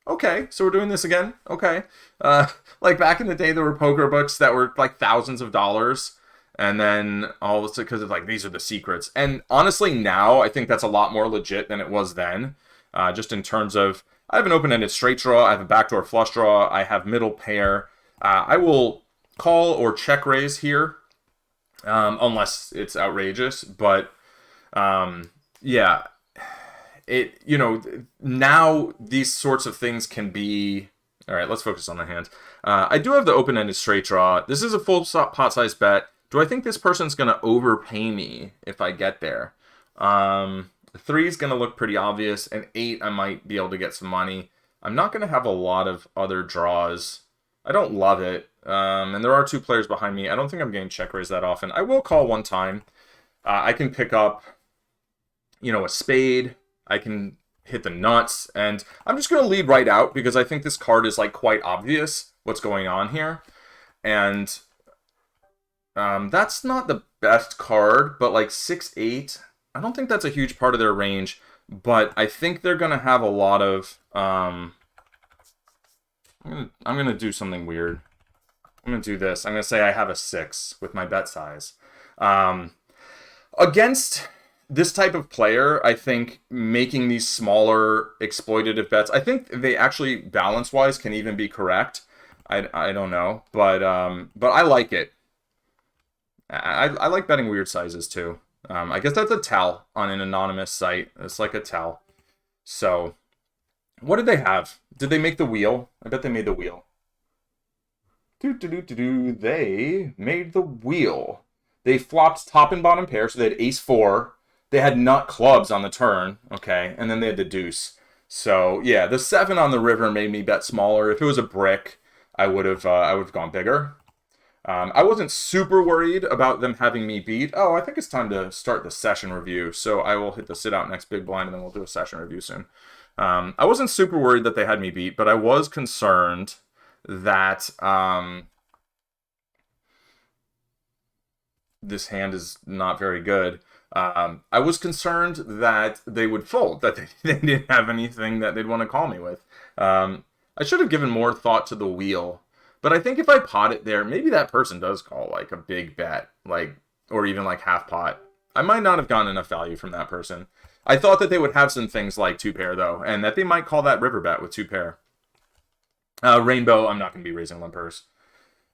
okay, so we're doing this again. Okay. Like back in the day, there were poker books that were like thousands of dollars. And then all of a sudden, because it's like, these are the secrets. And honestly, now I think that's a lot more legit than it was then. Just in terms of, I have an open-ended straight draw. I have a backdoor flush draw. I have middle pair. I will call or check raise here, unless it's outrageous. But yeah, you know, now these sorts of things can be. All right, let's focus on the hand. I do have the open-ended straight draw. This is a full pot size bet. Do I think this person's going to overpay me if I get there? 3 is going to look pretty obvious. And 8, I might be able to get some money. I'm not going to have a lot of other draws I don't love it. And there are two players behind me. I don't think I'm getting check raised that often. I will call one time. I can pick up, a spade. I can hit the nuts. And I'm just going to lead right out because I think this card is like quite obvious what's going on here. And that's not the best card, but like 6-8, I don't think that's a huge part of their range. But I think they're going to have a lot of... I'm gonna do something weird. I'm going to do this. I'm going to say I have a 6 with my bet size. Against this type of player, I think making these smaller exploitative bets, I think they actually balance-wise can even be correct. I don't know, but I like it. I like betting weird sizes too. I guess that's a tell on an anonymous site. It's like a tell. So, what did they have? Did they make the wheel? I bet they made the wheel. They made the wheel. They flopped top and bottom pair, so they had ace-4. They had nut clubs on the turn, okay, and then they had the deuce. So yeah, the 7 on the river made me bet smaller. If it was a brick, I would have gone bigger. I wasn't super worried about them having me beat. Oh, I think it's time to start the session review. So I will hit the sit out next big blind, and then we'll do a session review soon. I wasn't super worried that they had me beat, but I was concerned that this hand is not very good. I was concerned that they would fold, that they didn't have anything that they'd want to call me with. I should have given more thought to the wheel, but I think if I pot it there, maybe that person does call like a big bet, like, or even like half pot. I might not have gotten enough value from that person. I thought that they would have some things like 2 pair though, and that they might call that river bet with 2 pair. Rainbow, I'm not going to be raising limpers.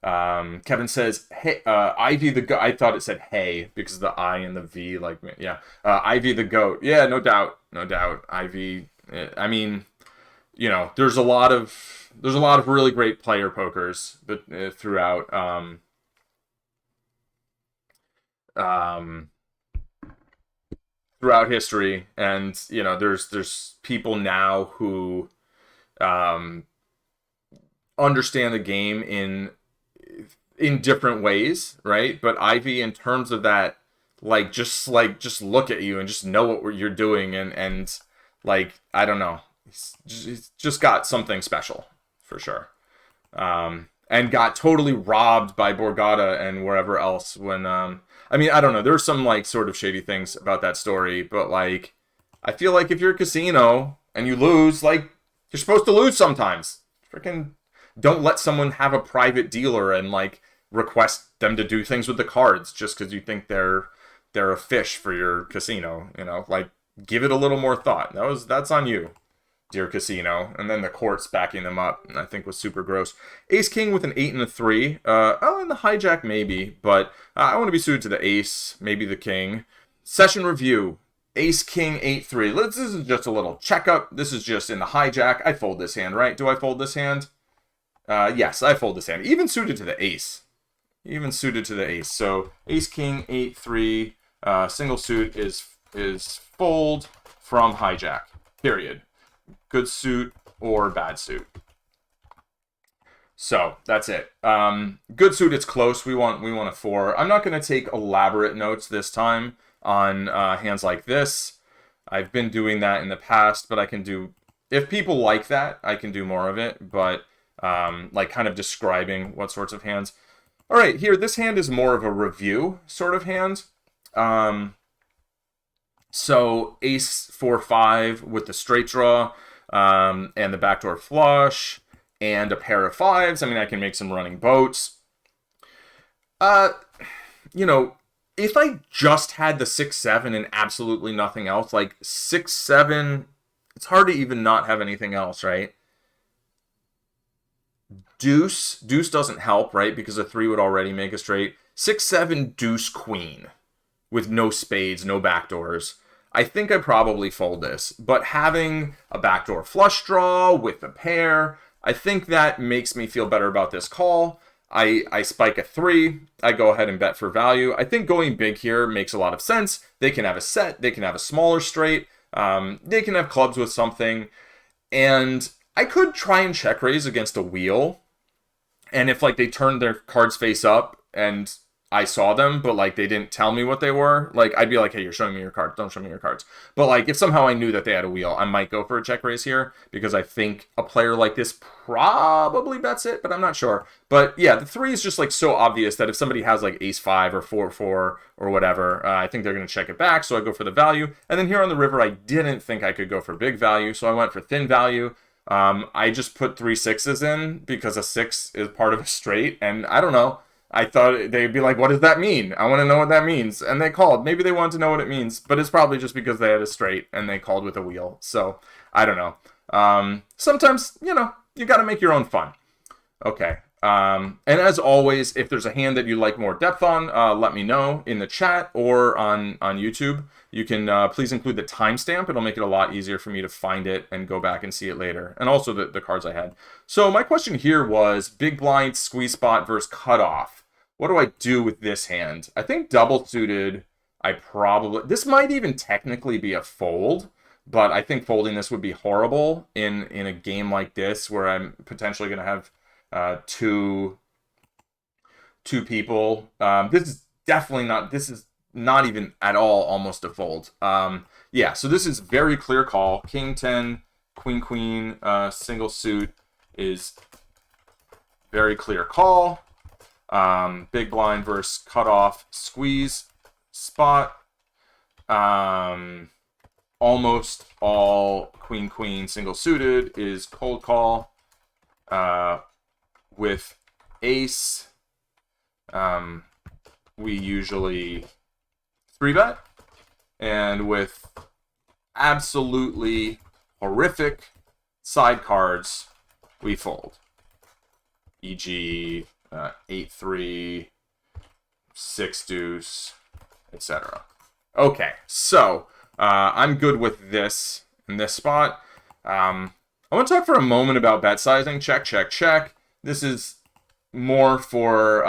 Kevin says, hey, Ivy the goat. I thought it said hey because of the I and the V, like, yeah. Ivy the goat. Yeah, no doubt. Ivy, I mean, there's a lot of really great player pokers throughout, throughout history. And, there's people now who, understand the game in different ways, right? But Ivy, in terms of that, just look at you and just know what you're doing, and like, I don't know, he's just got something special for sure. And got totally robbed by Borgata and wherever else when I mean, I don't know, there's some like sort of shady things about that story, but like, I feel like if you're a casino and you lose, like, you're supposed to lose sometimes. Freaking don't let someone have a private dealer and like request them to do things with the cards just because you think they're a fish for your casino. Like, give it a little more thought. That's on you, dear casino. And then the court's backing them up, I think was super gross. Ace king with an 8 and a 3. And the hijack maybe, but I want to be suited to the ace, maybe the king. Session review. Ace king 8-3. This is just a little checkup. This is just in the hijack. I fold this hand, right? Do I fold this hand? Yes, I fold this hand. Even suited to the ace. So ace king 8-3. Single suit is fold from hijack. Period. Good suit or bad suit. So that's it. Good suit, it's close. We want a 4. I'm not going to take elaborate notes this time on hands like this. I've been doing that in the past, but I can do, if people like that, I can do more of it, but like kind of describing what sorts of hands. All right, here, this hand is more of a review sort of hand. So ace 4-5 with the straight draw, and the backdoor flush, and a pair of 5s. I mean, I can make some running boats. If I just had the 6-7 and absolutely nothing else, like 6-7, it's hard to even not have anything else, right? Deuce doesn't help, right? Because a 3 would already make a straight. 6-7, deuce, queen, with no spades, no backdoors. I think I probably fold this, but having a backdoor flush draw with a pair, I think that makes me feel better about this call. I spike a 3. I go ahead and bet for value. I think going big here makes a lot of sense. They can have a set. They can have a smaller straight. They can have clubs with something. And I could try and check raise against a wheel. And if like they turned their cards face up and I saw them, but like they didn't tell me what they were, like I'd be like, hey, you're showing me your cards. Don't show me your cards. But like if somehow I knew that they had a wheel, I might go for a check raise here because I think a player like this probably bets it, but I'm not sure. But yeah, the 3 is just like so obvious that if somebody has like ace 5 or 4-4 or whatever, I think they're going to check it back. So I go for the value. And then here on the river, I didn't think I could go for big value, so I went for thin value. I just put 3 6s in because a 6 is part of a straight, and I don't know. I thought they'd be like, what does that mean? I want to know what that means. And they called. Maybe they wanted to know what it means, but it's probably just because they had a straight and they called with a wheel. So I don't know. Sometimes, you know, you got to make your own fun. Okay. And as always, if there's a hand that you like more depth on, let me know in the chat or on YouTube. You can please include the timestamp. It'll make it a lot easier for me to find it and go back and see it later. And also the cards I had. So my question here was big blind, squeeze spot versus cutoff. What do I do with this hand? I think double suited, this might even technically be a fold, but I think folding this would be horrible in a game like this where I'm potentially going to have two people. This is definitely not, this is not even at all almost a fold. Yeah, so this is very clear call. King 10, queen queen, single suit is very clear call. Big blind versus cutoff, squeeze spot. Almost all queen queen single suited is cold call. With ace, we usually 3-bet, and with absolutely horrific side cards, we fold. E.g., 8-3, 6 deuce, etc. Okay, so I'm good with this in this spot. I want to talk for a moment about bet sizing. Check, check, check. This is more for,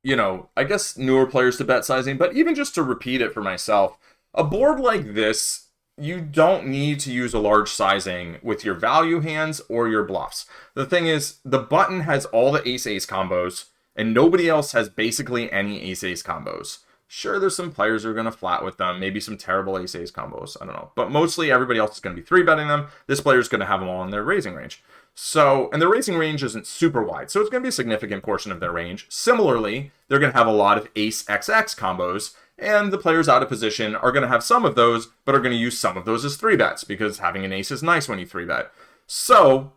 you know, I guess newer players to bet sizing, but even just to repeat it for myself, a board like this, you don't need to use a large sizing with your value hands or your bluffs. The thing is, the button has all the ace-ace combos, and nobody else has basically any ace-ace combos. Sure, there's some players who are going to flat with them, maybe some terrible ace-ace combos, I don't know. But mostly everybody else is going to be 3-betting them. This player's going to have them all in their raising range. So, and their raising range isn't super wide, so it's going to be a significant portion of their range. Similarly, they're going to have a lot of ace-XX combos, and the players out of position are going to have some of those, but are going to use some of those as 3-bets, because having an ace is nice when you 3-bet. So,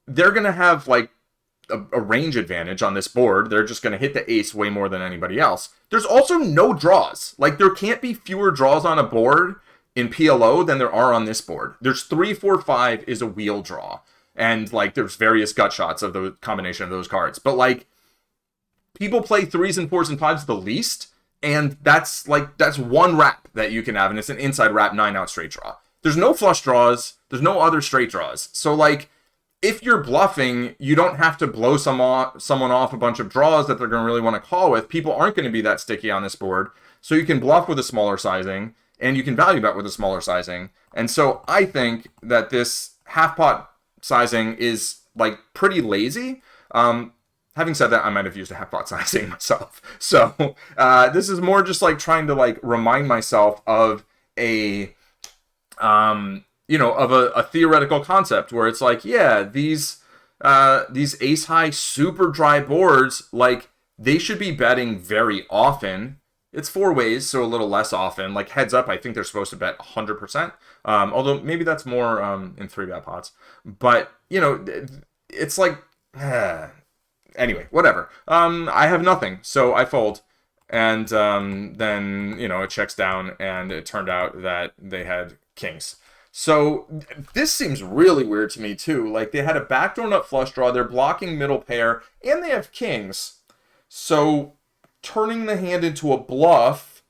they're going to have, like, a range advantage on this board. They're just going to hit the ace way more than anybody else. There's also no draws. Like, there can't be fewer draws on a board in PLO than there are on this board. There's 3, 4, 5 is a wheel draw. And, like, there's various gut shots of the combination of those cards. But, like, people play 3s and 4s and 5s the least, and that's one wrap that you can have, and it's an inside wrap 9-out straight draw. There's no flush draws. There's no other straight draws. So, like, if you're bluffing, you don't have to blow someone off a bunch of draws that they're going to really want to call with. People aren't going to be that sticky on this board. So you can bluff with a smaller sizing, and you can value bet with a smaller sizing. And so I think that this half pot sizing is, like, pretty lazy. Having said that, I might have used a half pot sizing myself. So this is more just like trying to, like, remind myself of a theoretical concept where it's like, yeah, these ace high super dry boards, like, they should be betting very often. It's 4 ways, so a little less often. Like, heads up, I think they're supposed to bet 100%. Although maybe that's more in 3-bet pots. But, you know, it's like, anyway, whatever. I have nothing, so I fold. And then, you know, it checks down, and it turned out that they had kings. So this seems really weird to me, too. Like, they had a backdoor nut flush draw, they're blocking middle pair, and they have kings. So turning the hand into a bluff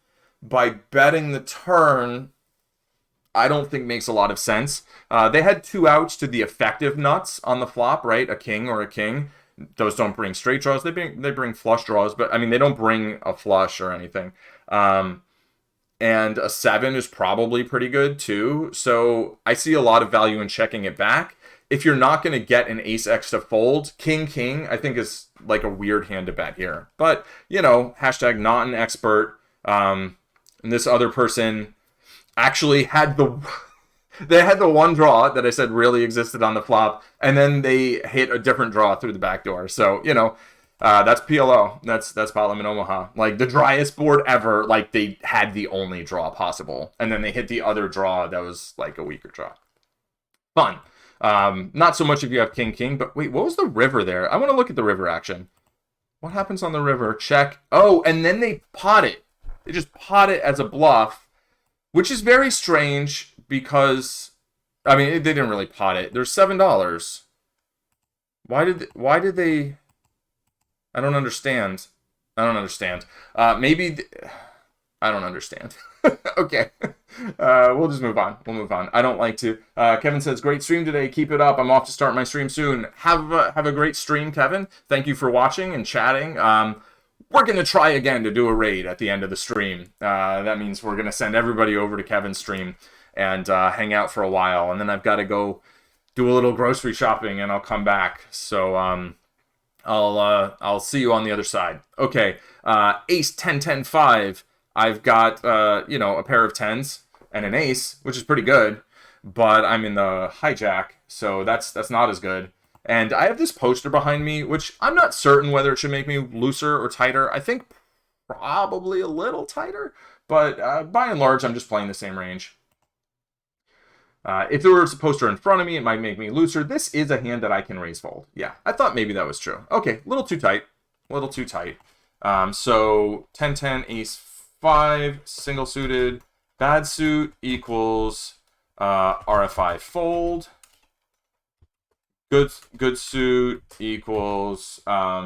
by betting the turn, I don't think makes a lot of sense. They had 2 outs to the effective nuts on the flop, right? A king or a king. Those don't bring straight draws. They bring flush draws, but I mean, they don't bring a flush or anything. And a 7 is probably pretty good too. So I see a lot of value in checking it back. if you're not going to get an ace X to fold, king, king, I think is like a weird hand to bet here. But, you know, hashtag not an expert. And this other person actually had they had the one draw that I said really existed on the flop, and then they hit a different draw through the back door. So, you know, that's PLO. That's Pot Limit Omaha. Like, the driest board ever, like, they had the only draw possible. And then they hit the other draw that was, like, a weaker draw. Fun. Not so much if you have king, king, but wait, what was the river there? I want to look at the river action. What happens on the river? Check. Oh, and then they pot it. They just pot it as a bluff, which is very strange because, I mean, they didn't really pot it. There's $7. Why did they... I don't understand. I don't understand. Maybe... I don't understand. Okay. We'll just move on. We'll move on. I don't like to. Kevin says, great stream today. Keep it up. I'm off to start my stream soon. Have a great stream, Kevin. Thank you for watching and chatting. We're going to try again to do a raid at the end of the stream. That means we're going to send everybody over to Kevin's stream and hang out for a while. And then I've got to go do a little grocery shopping and I'll come back. So I'll see you on the other side. Okay. Ace 10, 10, 5. I've got, you know, a pair of 10s and an ace, which is pretty good, but I'm in the hijack, so that's not as good. And I have this poster behind me, which I'm not certain whether it should make me looser or tighter. I think probably a little tighter, but by and large, I'm just playing the same range. If there was a poster in front of me, it might make me looser. This is a hand that I can raise fold. Yeah, I thought maybe that was true. Okay, a little too tight. A little too tight. So 10, 10, ace 5, single suited, bad suit equals RFI fold. Good suit equals RFI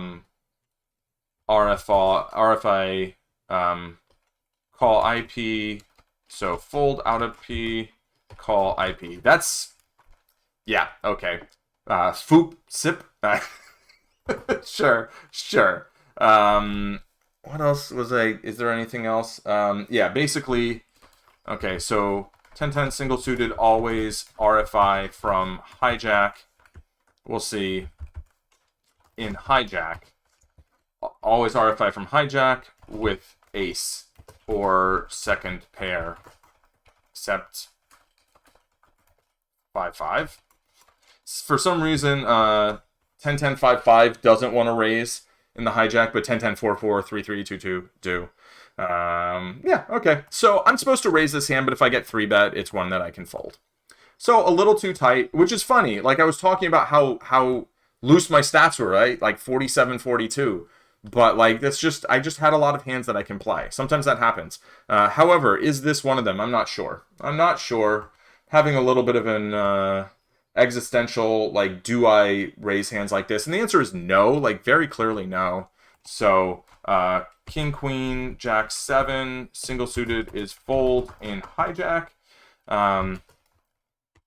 call IP. So fold out of P, call IP. That's, yeah, okay. Foop, sip. Sure. What else was is there anything else? Yeah, basically, okay, so 10-10 single suited, always RFI from hijack. We'll see in hijack, always RFI from hijack with ace or second pair, except 5-5. For some reason, 10-10, 5-5 doesn't want to raise in the hijack, but 10-10, 4-4, 3-3, 2-2 do. Yeah, okay. So I'm supposed to raise this hand, but if I get 3-bet, it's one that I can fold. So a little too tight, which is funny. Like, I was talking about how loose my stats were, right? Like 47, 42. But, like, that's just, I just had a lot of hands that I can play. Sometimes that happens. However, is this one of them? I'm not sure. I'm not sure. Having a little bit of an existential, like, do I raise hands like this? And the answer is no, like, very clearly no. So, king, queen, jack 7, single suited is fold in hijack.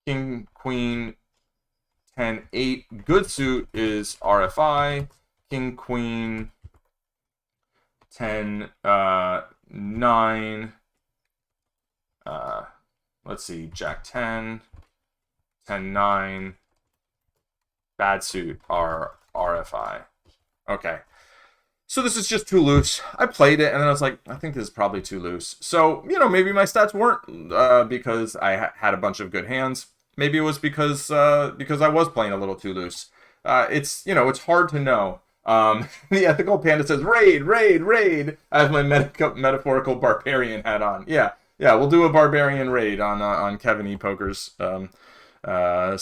King, queen, 10, 8, good suit is RFI. King, queen, 10, 9, let's see, jack 10, 10, 9, bad suit are RFI. Okay. So this is just too loose. I played it, and then I was like, I think this is probably too loose. So, you know, maybe my stats weren't because I had a bunch of good hands. Maybe it was because I was playing a little too loose. It's, you know, it's hard to know. The Ethical Panda says, raid, raid, raid. I have my metaphorical barbarian hat on. Yeah, we'll do a barbarian raid on Kevin E. Poker's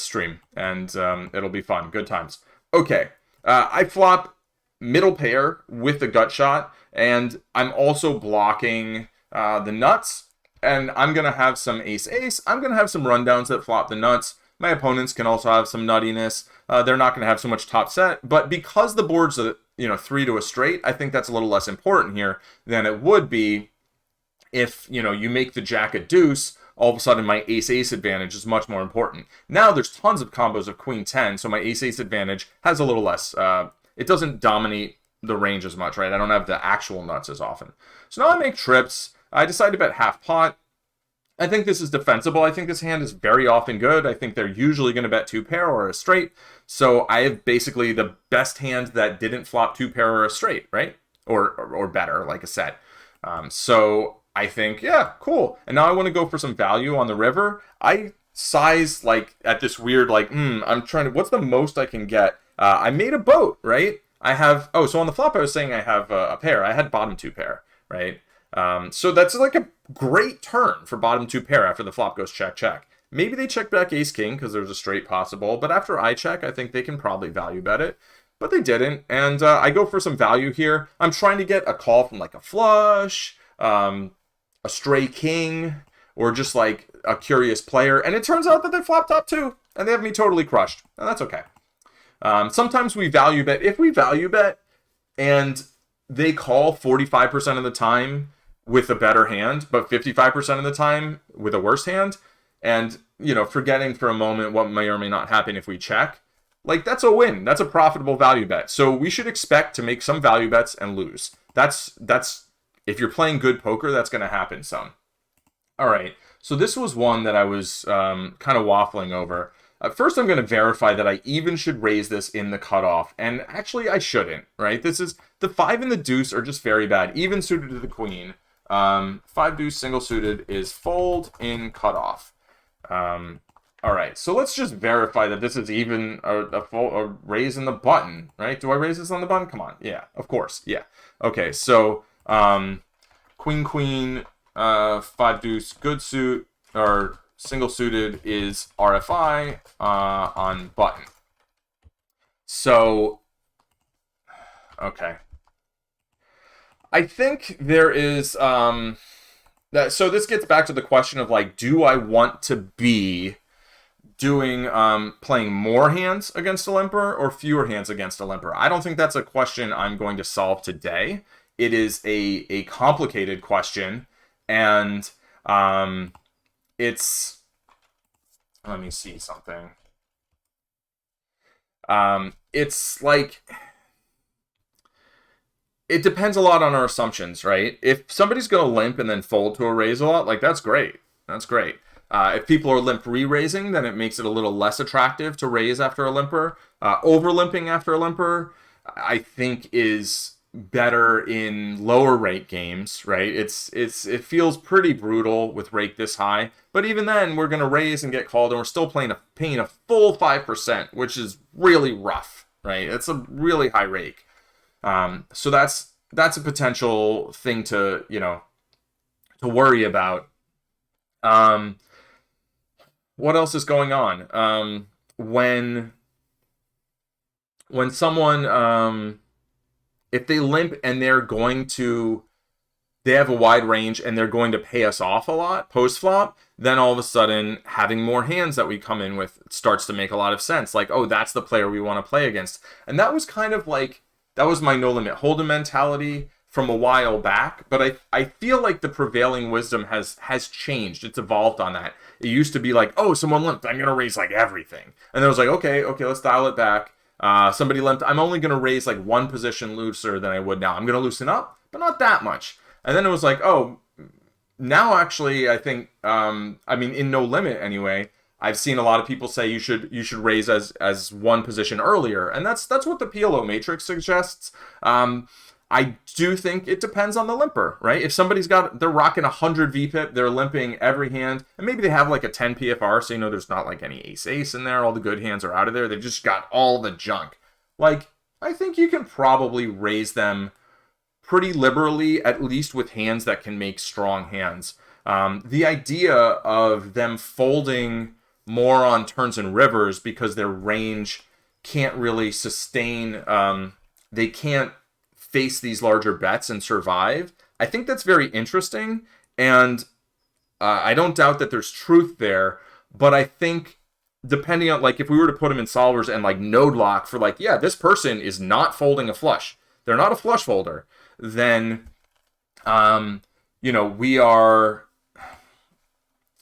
stream, and it'll be fun. Good times. Okay, I flop middle pair with the gut shot, and I'm also blocking the nuts, and I'm going to have some ace-ace. I'm going to have some rundowns that flop the nuts. My opponents can also have some nuttiness. They're not going to have so much top set, but because the board's a, 3 to a straight, I think that's a little less important here than it would be if, you make the jack a deuce. All of a sudden my ace-ace advantage is much more important. Now there's tons of combos of queen 10, so my ace-ace advantage has a little less, it doesn't dominate the range as much, right? I don't have the actual nuts as often. So now I make trips. I decide to bet half pot. I think this is defensible. I think this hand is very often good. I think they're usually going to bet 2-pair or a straight. So I have basically the best hand that didn't flop 2-pair or a straight, right? Or better, like a set. So I think, yeah, cool. And now I want to go for some value on the river. I size like at this weird like, I'm trying to, what's the most I can get? I made a boat, right? I have, so on the flop I was saying I have a pair. I had bottom 2-pair, right? So that's like a great turn for bottom 2-pair after the flop goes check, check. Maybe they check back ace king because there's a straight possible, but after I check, I think they can probably value bet it. But they didn't, and I go for some value here. I'm trying to get a call from like a flush, a stray king, or just like a curious player, and it turns out that they flop top 2, and they have me totally crushed, and that's okay. Sometimes we value bet. If we value bet and they call 45% of the time with a better hand, but 55% of the time with a worse hand, and, forgetting for a moment what may or may not happen if we check, like, that's a win. That's a profitable value bet. So we should expect to make some value bets and lose. That's if you're playing good poker, that's going to happen some. All right. So this was one that I was kind of waffling over. First, I'm going to verify that I even should raise this in the cutoff. And actually, I shouldn't, right? This is the 5 and the deuce are just very bad. Even suited to the queen. 5 deuce single suited is fold in cutoff. All right, so let's just verify that this is even a raise in the button, right? Do I raise this on the button? Come on. Yeah, of course. Yeah. Okay, so queen, queen, 5 deuce, good suit, or single suited is RFI on button. So, okay. I think there is, so this gets back to the question of like, do I want to be doing playing more hands against a limper or fewer hands against a limper? I don't think that's a question I'm going to solve today. It is a complicated question, and it's, let me see something. It's like, it depends a lot on our assumptions, right? If somebody's going to limp and then fold to a raise a lot, like, that's great. That's great. If people are limp re-raising, then it makes it a little less attractive to raise after a limper. Over-limping after a limper, I think, is better in lower rake games, right? It feels pretty brutal with rake this high, but even then, we're going to raise and get called, and we're still paying a full 5%, which is really rough, right? It's a really high rake. So that's a potential thing to worry about. What else is going on? When someone, if they limp and they have a wide range and they're going to pay us off a lot post-flop, then all of a sudden having more hands that we come in with starts to make a lot of sense. Like, oh, that's the player we want to play against. And that was kind of like, that was my no limit hold'em mentality from a while back, but I feel like the prevailing wisdom has changed. It's evolved on that. It used to be like, oh, someone limped, I'm going to raise like everything. And then it was like, okay, let's dial it back. Somebody limped, I'm only going to raise like one position looser than I would now. I'm going to loosen up, but not that much. And then it was like, oh, now actually I think, in no limit anyway, I've seen a lot of people say you should raise as one position earlier. And that's what the PLO matrix suggests. I do think it depends on the limper, right? If somebody's they're rocking 100 VPIP, they're limping every hand, and maybe they have like a 10 PFR, so there's not like any ace-ace in there, all the good hands are out of there, they've just got all the junk. Like, I think you can probably raise them pretty liberally, at least with hands that can make strong hands. The idea of them folding more on turns and rivers because their range can't really sustain, they can't face these larger bets and survive, I think that's very interesting, and I don't doubt that there's truth there, but I think depending on, like, if we were to put them in solvers and like node lock for like, yeah, this person is not folding a flush, they're not a flush folder, then we are,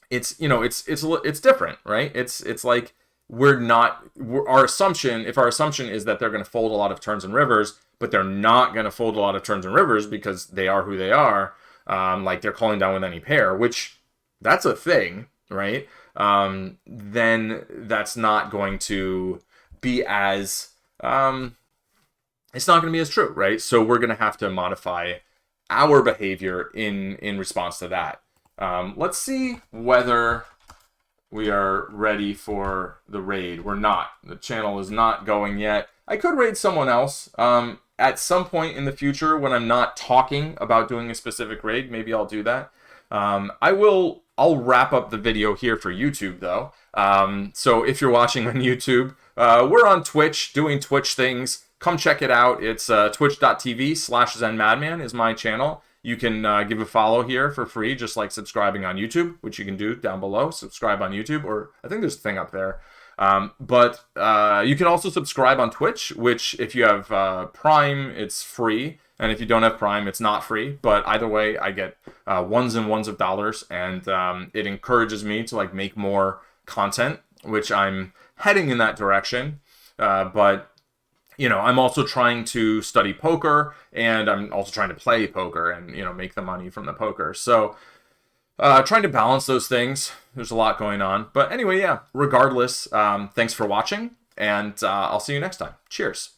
it's different, right? It's like our assumption is that they're going to fold a lot of turns and rivers, but they're not going to fold a lot of turns and rivers because they are who they are. Like, they're calling down with any pair, which that's a thing, right? Then that's not going to be as it's not going to be as true, right? So we're going to have to modify our behavior in response to that. Let's see whether we are ready for the raid. We're not. The channel is not going yet. I could raid someone else at some point in the future when I'm not talking about doing a specific raid. Maybe I'll do that. I'll wrap up the video here for YouTube though. So if you're watching on YouTube, we're on Twitch doing Twitch things. Come check it out. It's twitch.tv/ZenMadman is my channel. You can give a follow here for free, just like subscribing on YouTube, which you can do down below. Subscribe on YouTube, or I think there's a thing up there. But you can also subscribe on Twitch, which if you have Prime, it's free. And if you don't have Prime, it's not free. But either way, I get ones and ones of dollars. And it encourages me to like make more content, which I'm heading in that direction. But you know, I'm also trying to study poker, and I'm also trying to play poker and, you know, make the money from the poker. So trying to balance those things. There's a lot going on. But anyway, yeah, regardless, thanks for watching, and I'll see you next time. Cheers.